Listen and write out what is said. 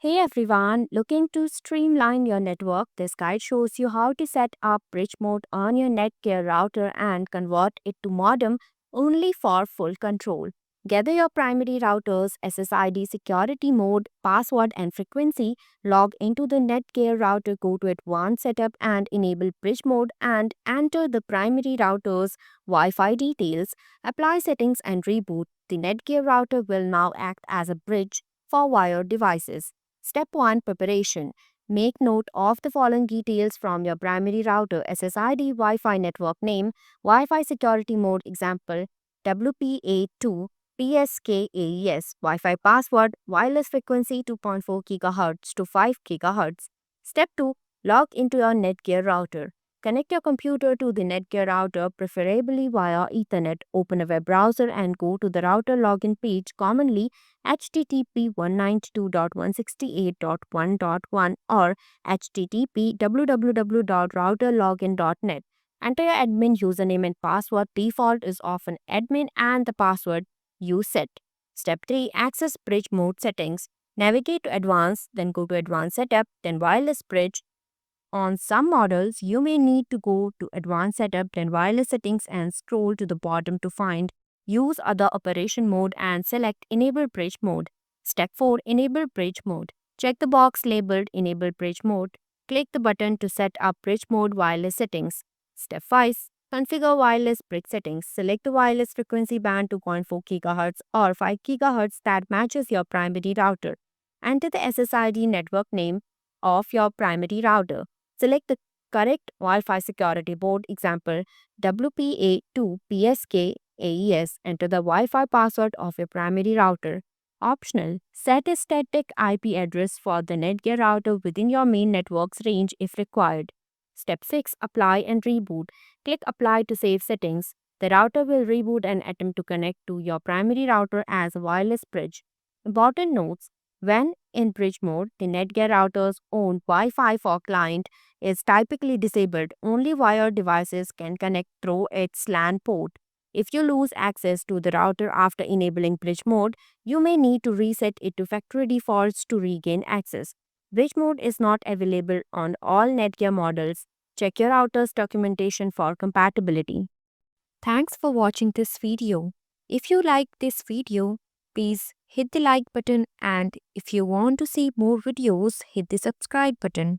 Hey everyone, looking to streamline your network? This guide shows you how to set up bridge mode on your Netgear router and convert it to modem only for full control. Gather your primary router's SSID security mode, password, and frequency. Log into the Netgear router, go to Advanced Setup and enable bridge mode and enter the primary router's Wi Fi details. Apply settings and reboot. The Netgear router will now act as a bridge for wired devices. Step 1 Preparation. Make note of the following details from your primary router: SSID, Wi Fi network name, Wi Fi security mode example, WPA2, PSKAES, Wi Fi password, wireless frequency 2.4 GHz to 5 GHz. Step 2 Log into your Netgear router. Connect your computer to the Netgear router, preferably via Ethernet. Open a web browser and go to the router login page, commonly http 192.168.1.1 or http www.routerlogin.net. Enter your admin username and password. Default is often admin and the password you set. Step 3 Access bridge mode settings. Navigate to Advanced, then go to Advanced Setup, then Wireless Bridge. On some models, you may need to go to Advanced Setup, then Wireless Settings, and scroll to the bottom to find Use Other Operation Mode and select Enable Bridge Mode. Step 4 Enable Bridge Mode. Check the box labeled Enable Bridge Mode. Click the button to set up Bridge Mode wireless settings. Step 5 Configure wireless bridge settings. Select the wireless frequency band 2.4 GHz or 5 GHz that matches your primary router. Enter the SSID network name of your primary router. Select the correct Wi-Fi security board, example WPA2 PSK AES. Enter the Wi-Fi password of your primary router. Optional: set a static IP address for the Netgear router within your main network's range if required. Step 6 Apply and reboot. Click Apply to save settings. The router will reboot and attempt to connect to your primary router as a wireless bridge. Important notes: when in bridge mode, the Netgear router's own Wi Fi for client is typically disabled. Only wired devices can connect through its LAN port. If you lose access to the router after enabling bridge mode, you may need to reset it to factory defaults to regain access. Bridge mode is not available on all Netgear models. Check your router's documentation for compatibility. Thanks for watching this video. If you like this video, please hit the like button, and if you want to see more videos, hit the subscribe button.